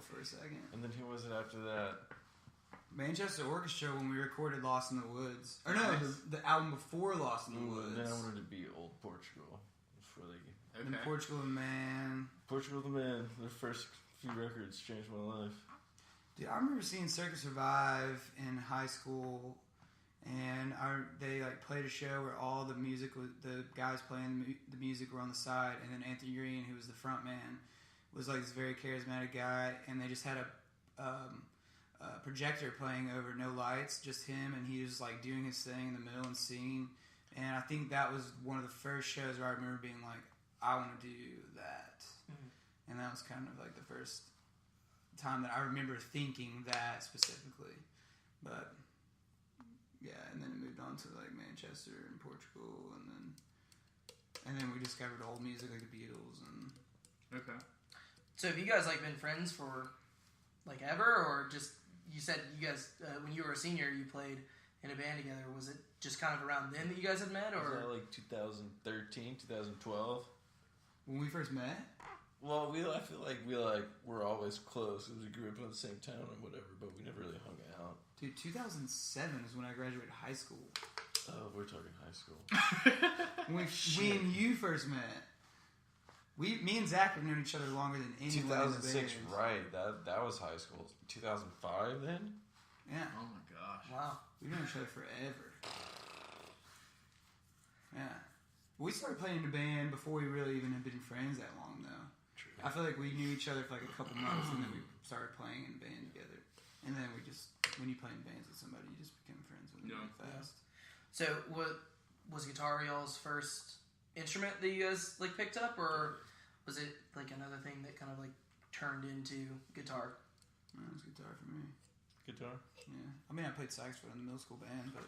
for a second. And then who was it after that? Manchester Orchestra when we recorded Lost in the Woods. Or no, the album before Lost in the Woods. Then I wanted to be Old Portugal. Before they... Okay. And Portugal the Man. Portugal the Man. Their first few records changed my life. Dude, I remember seeing Circus Survive in high school, and they like played a show where all the guys playing the music were on the side, and then Anthony Green, who was the front man, was like this very charismatic guy, and they just had a projector playing over no lights, just him, and he was like doing his thing in the middle and singing. And I think that was one of the first shows where I remember being like, I want to do that. Mm-hmm. And that was kind of like the first time that I remember thinking that specifically. But yeah, and then it moved on to like Manchester and Portugal, and then we discovered old music like the Beatles and. Okay. So have you guys like been friends for like ever, or just you said you guys when you were a senior you played in a band together? Was it just kind of around then that you guys had met, or was that like 2013, 2012? When we first met? Well, I feel like we're always close because we grew up in the same town and whatever, but we never really hung out. Dude, 2007 is when I graduated high school. Oh, we're talking high school. when and you first met. Me and Zack have known each other longer than anyone. 2006, right? That was high school. 2005 then? Yeah. Oh my gosh. Wow. We've known each other forever. Yeah. We started playing in a band before we really even had been friends that long, though. True. I feel like we knew each other for like a couple months, and then we started playing in a band together. And then when you play in bands with somebody, you just become friends with them really fast. So, what was guitar y'all's first instrument that you guys like picked up, or was it like another thing that kind of like turned into guitar? No, it was guitar for me. Guitar? Yeah. I mean, I played saxophone in the middle school band, but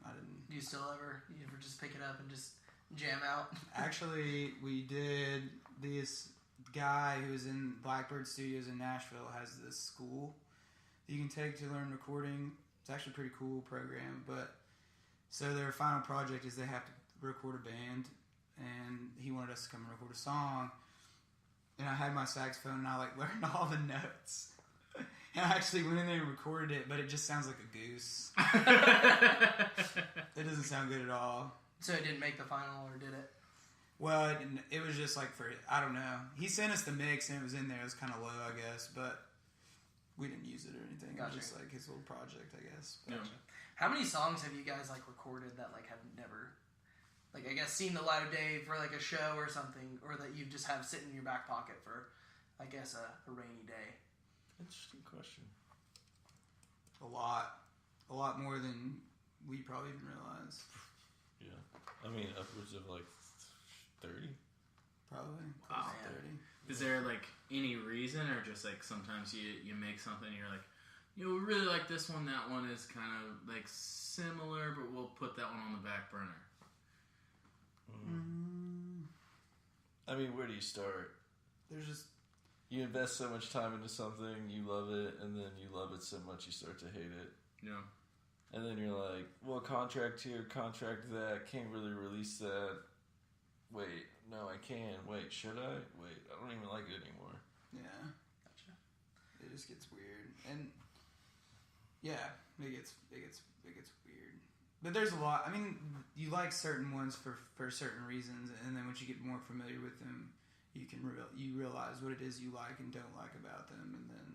I didn't. Do you ever just pick it up and just jam out? Actually, we did. This guy who was in Blackbird Studios in Nashville has this school that you can take to learn recording. It's actually a pretty cool program, but so their final project is they have to record a band, and he wanted us to come and record a song, and I had my saxophone and I like learned all the notes. And I actually went in there and recorded it, but it just sounds like a goose. It doesn't sound good at all. So it didn't make the final, or did it? Well, it was just like I don't know. He sent us the mix and it was in there. It was kind of low, I guess, but we didn't use it or anything. Gotcha. It was just like his little project, I guess. Gotcha. How many songs have you guys like recorded that like have never, like I guess, seen the light of day for like a show or something, or that you just have sitting in your back pocket for, I guess, a rainy day? Interesting question. A lot more than we probably even realize. Yeah, I mean upwards of like 30. Probably. Wow. 30. Is there like any reason, or just like sometimes you make something and you're like, we really like this one. That one is kind of like similar, but we'll put that one on the back burner. I mean, where do you start? There's just. You invest so much time into something, you love it, and then you love it so much you start to hate it. Yeah. And then you're like, well, contract here, contract that, can't really release that. Wait, no, I can. Wait, should I? Wait, I don't even like it anymore. Yeah. Gotcha. It just gets weird. And, yeah, it gets weird. But there's a lot. I mean, you like certain ones for certain reasons, and then once you get more familiar with them, you realize what it is you like and don't like about them, and then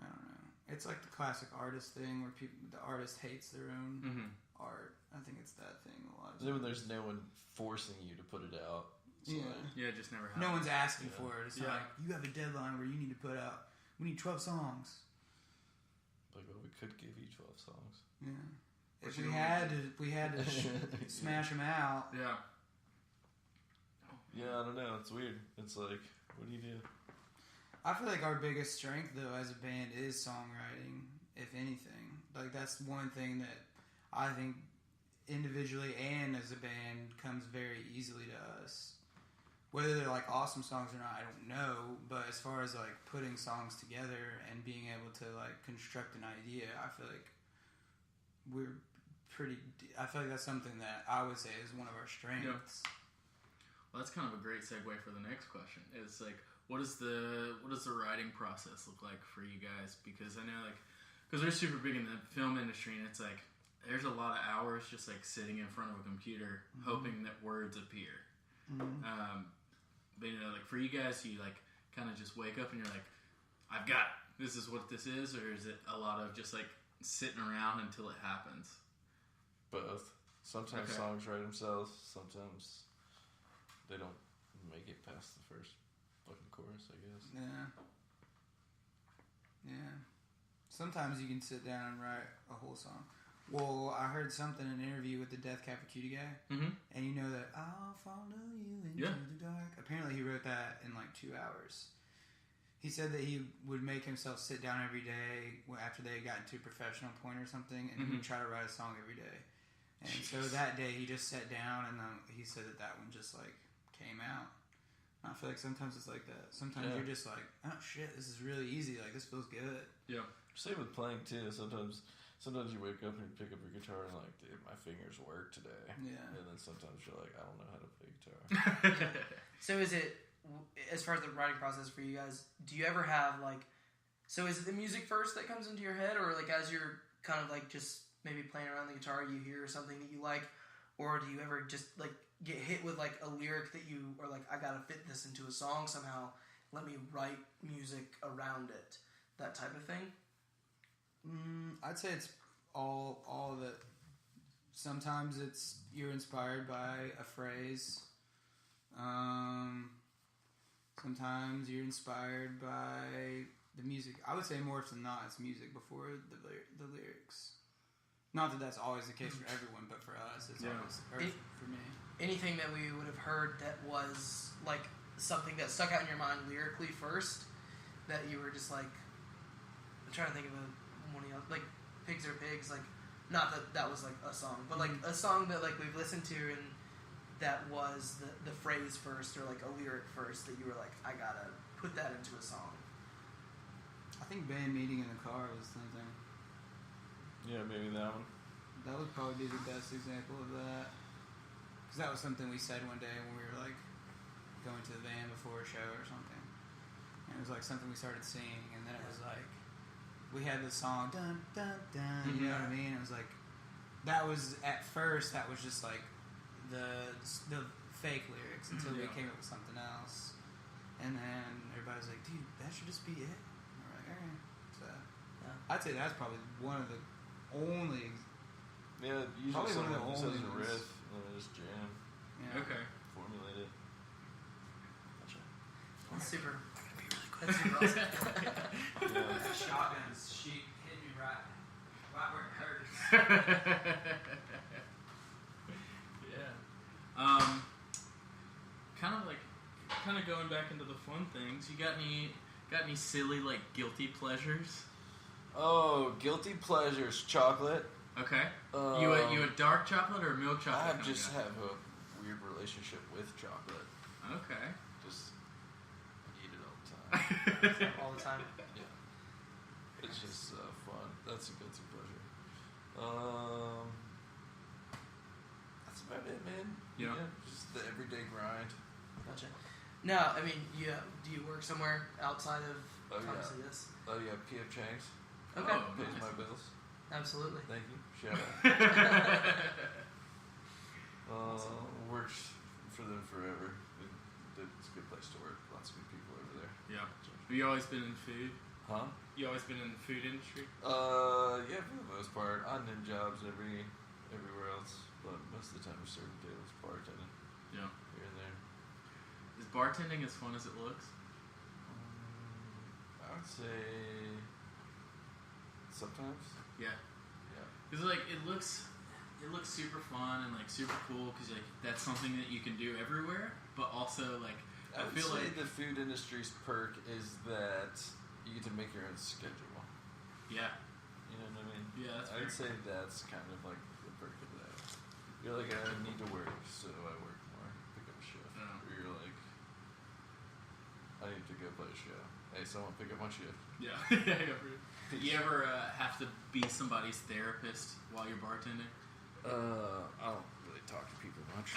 I don't know. It's like the classic artist thing where the artist hates their own art. I think it's that thing a lot. Then when there's no one forcing you to put it out. Yeah. It just never happens. No one's asking for it. It's not like you have a deadline where you need to put out. We need 12 songs. Like, well, we could give you 12 songs. Yeah. If we had to smash them out. Yeah. Yeah, I don't know. It's weird. It's like, what do you do? I feel like our biggest strength, though, as a band is songwriting, if anything. Like, that's one thing that I think individually and as a band comes very easily to us. Whether they're, like, awesome songs or not, I don't know. But as far as, like, putting songs together and being able to, like, construct an idea, I feel like I feel like that's something that I would say is one of our strengths. Yeah. Well, that's kind of a great segue for the next question. It's like, what does the writing process look like for you guys? Because I know, like, because they're super big in the film industry, and it's like there's a lot of hours just like sitting in front of a computer hoping that words appear. But you know, like for you guys, you like kind of just wake up and you're like, I've got it. This is what this is, or is it a lot of just like sitting around until it happens? Both. Sometimes songs write themselves. Sometimes they don't make it past the first fucking chorus, I guess. Yeah. Sometimes you can sit down and write a whole song. Well, I heard something in an interview with the Death Cab for Cutie guy, and you know that I'll follow you into the dark. Apparently, he wrote that in like 2 hours. He said that he would make himself sit down every day after they got into a professional point or something, and he would try to write a song every day. And so that day, he just sat down, and he said that one just like came out. I feel like sometimes it's like that. Sometimes you're just like, oh shit, this is really easy. Like this feels good. Yeah. Same with playing too. Sometimes you wake up and you pick up your guitar and like, dude, my fingers work today. Yeah. And then sometimes you're like, I don't know how to play guitar. So is it, as far as the writing process for you guys, do you ever have like, so is it the music first that comes into your head, or like as you're kind of like just maybe playing around the guitar, you hear something that you like, or do you ever just like get hit with like a lyric that you are like, I gotta fit this into a song somehow, let me write music around it, that type of thing? I'd say it's all of it. Sometimes you're inspired by a phrase. Sometimes you're inspired by the music. I would say more often than not, it's music before the lyrics. Not that that's always the case for everyone, but for us, it's always for me. Anything that we would have heard that was like something that stuck out in your mind lyrically first, that you were just like, I'm trying to think of one of like Pigs Are Pigs, like not that was like a song, but like a song that like we've listened to and that was the phrase first or like a lyric first that you were like, I gotta put that into a song. I think band meeting in the car was something. Yeah, maybe that one. That would probably be the best example of that. Because that was something we said one day when we were like going to the van before a show or something. And it was like something we started singing, and then it was like, we had this song, dun, dun, dun, you know what I mean? It was like, that was, at first, that was just like the fake lyrics until we came up with something else. And then everybody was like, dude, that should just be it. And we're like, alright. So, I'd say that's probably one of the only... Yeah, usually someone says a riff, and then just jam. Yeah. Okay. Formulate it. Gotcha. That's super. That's super awesome. That shotgun's hit me right where it hurts. Yeah. Kind of going back into the fun things. You got any silly like guilty pleasures? Oh, guilty pleasures, chocolate. Okay. You a dark chocolate or a milk chocolate? I just have a weird relationship with chocolate. Okay. Just eat it all the time. All the time? Yeah. It's just fun. That's a guilty pleasure. That's about it, man. Yeah. Just the everyday grind. Gotcha. Now, I mean, do you work somewhere outside of obviously this? Oh, yeah, P.F. Chang's. Okay. Pays my bills. Absolutely. Thank you. Shout out. Works for them forever. It's a good place to work. Lots of good people over there. Yeah. Have you always been in food? Huh? You always been in the food industry? Yeah, for the most part. On them jobs everywhere else, but most of the time we're serving tables, bartending. Yeah. Here and there. Is bartending as fun as it looks? I would say sometimes. Yeah. Because like it looks super fun and like super cool because like that's something that you can do everywhere, but also like I feel like the food industry's perk is that you get to make your own schedule. Yeah. You know what I mean? Yeah, that's I'd say that's kind of like the perk of that. You're like, I need to work, so I work more, pick up a shift. Oh. Or you're like, I need to go play a show. Hey, someone pick up my shift. Yeah. You ever have to be somebody's therapist while you're bartending? I don't really talk to people much.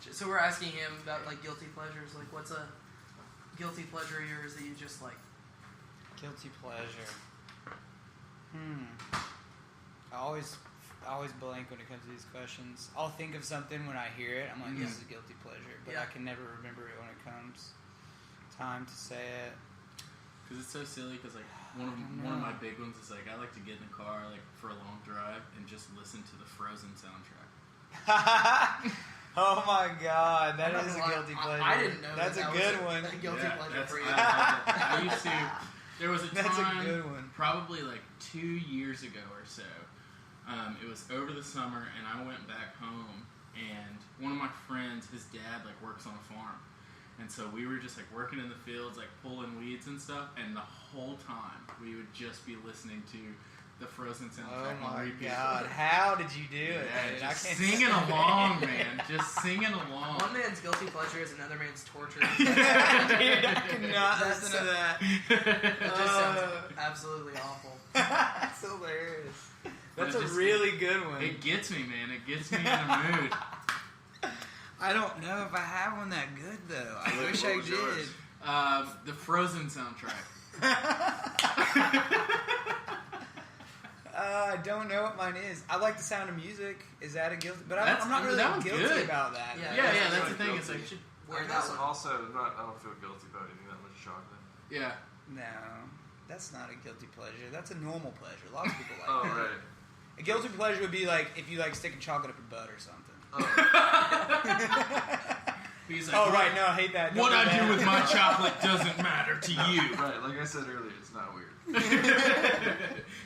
Just So we're asking him about like guilty pleasures. Like, what's a guilty pleasure of yours that you just like? Guilty pleasure. I always blank when it comes to these questions. I'll think of something when I hear it. I'm like, this is a guilty pleasure, but I can never remember it when it comes time to say it. Because it's so silly. Because like one of my big ones is like I like to get in the car like for a long drive and just listen to the Frozen soundtrack. Oh my god, that is a guilty pleasure. I didn't know that's that a good one. A guilty pleasure for you. I used to. There was a time, that's a good one. Probably like 2 years ago or so. It was over the summer, and I went back home, and one of my friends, his dad, like works on a farm, and so we were just like working in the fields, like pulling weeds and stuff, and the whole time we would just be listening to the Frozen soundtrack on repeat. God, how did you do it? Yeah, I just can't singing along, man. Just singing along. One man's guilty pleasure is another man's torture. Dude, I cannot listen to that. It just sounds absolutely awful. That's hilarious. That's a just, really good one. It gets me, man. It gets me in a mood. I don't know if I have one that good though. I wish I did. The Frozen soundtrack. I don't know what mine is. I like the Sound of Music. Is that a guilty? But I'm not really guilty good. about that. Yeah, that's the thing. It's like, Wear I that guess one. also I don't feel guilty about eating that much chocolate. yeah. No, that's not a guilty pleasure. That's a normal pleasure. A lot of people like Oh that. right. A guilty pleasure would be like if you like sticking chocolate up your butt or something. Oh. He's like, Oh right, no, I hate that. What Don't I do do that. with my chocolate doesn't matter to you. Right, like I said earlier, it's not weird.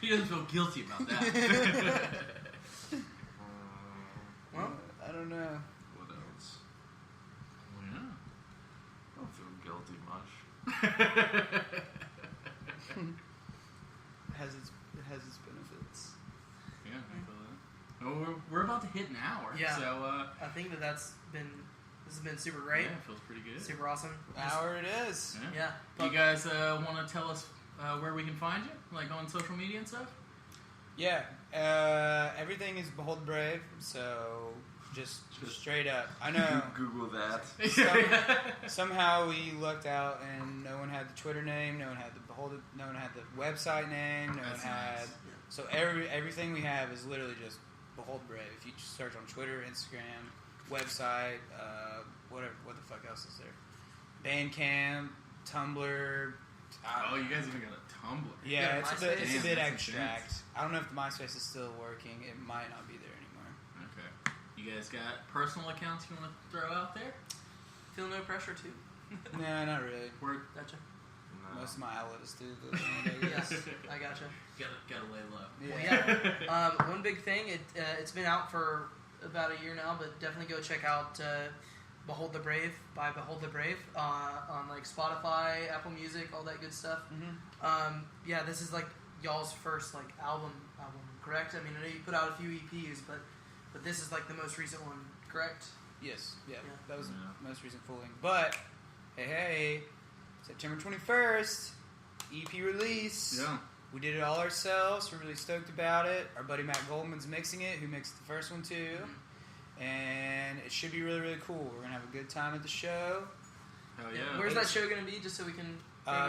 He doesn't feel guilty about that. Well, I don't know. What else? Yeah. I don't feel guilty much. It has its benefits. Yeah, I feel that. Oh, we're about to hit an hour. Yeah. So, I think this has been super great. yeah, it feels pretty good. Super awesome. Hour it is. Yeah. Yeah. You guys want to tell us where we can find you? Like on social media and stuff? Yeah, everything is Behold the Brave, so just straight up. I know Google that. somehow we lucked out and no one had the Twitter name, no one had the no one had the website name, no one That's had. nice. So everything we have is literally just Behold the Brave. If you just search on Twitter, Instagram, website, what the fuck else is there? Bandcamp, Tumblr. Oh, you guys even got a Tumblr. Yeah, it's a bit Damn, that's abstract. intense. I don't know if the MySpace is still working. It might not be there anymore. Okay. You guys got personal accounts you want to throw out there? Feel no pressure too. No, not really. Gotcha. No. Most of my outlets do. Yes, I gotcha. Gotta lay low. Well, yeah. One big thing. It's been out for about a year now, but definitely go check out Behold the Brave by Behold the Brave on like Spotify, Apple Music, all that good stuff. Mm-hmm. Yeah, this is like y'all's first like album, correct? I mean, I know you put out a few EPs, but this is like the most recent one, correct? Yes, yeah. Yeah. That was the most recent fooling. But hey, September 21st, EP release. Yeah. We did it all ourselves. We're really stoked about it. Our buddy Matt Goldman's mixing it, who mixed the first one too. And it should be really, really cool. We're going to have a good time at the show. Hell yeah. Where's that show going to be, just so we can...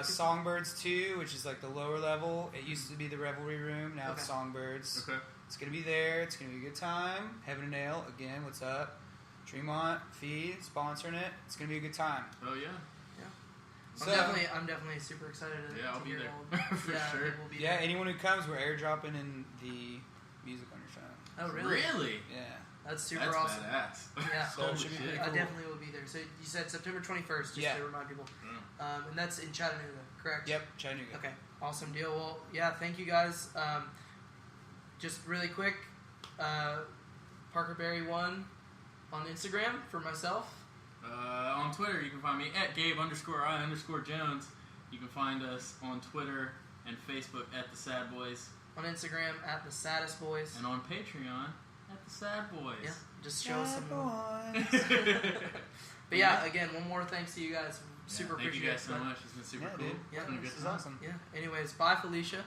Songbirds 2, which is like the lower level. It used to be the Revelry Room. Now it's Songbirds. Okay. It's going to be there. It's going to be a good time. Heaven and Ale, again, what's up? Tremont, Feed, sponsoring it. It's going to be a good time. Oh yeah. So, I'm definitely super excited to I'll be hear there. all of- For yeah, sure. We'll be yeah, there. anyone who comes, we're airdropping in the music on your phone. Oh, really? Really? Yeah. That's super That's awesome. badass. Yeah. So it should be pretty I cool. definitely will be there. So you said September 21st, just Yeah. to remind people. Yeah. And that's in Chattanooga, correct? Yep, Chattanooga. Okay, awesome deal. Well, yeah, thank you guys. Just really quick, ParkerBerry1 on Instagram for myself. On Twitter, you can find me at Gabe_I_Jones. You can find us on Twitter and Facebook at the Sad Bois, On Instagram at the Saddest Boys. and on Patreon at the Sad Bois. Yeah, just show us some. Boys. But yeah, again, one more thanks to you guys. Super Thank appreciate you guys it. so much. It's been super Yeah, cool. dude. Yeah, It's been a This good is time. awesome. Yeah. Anyways, bye, Felicia.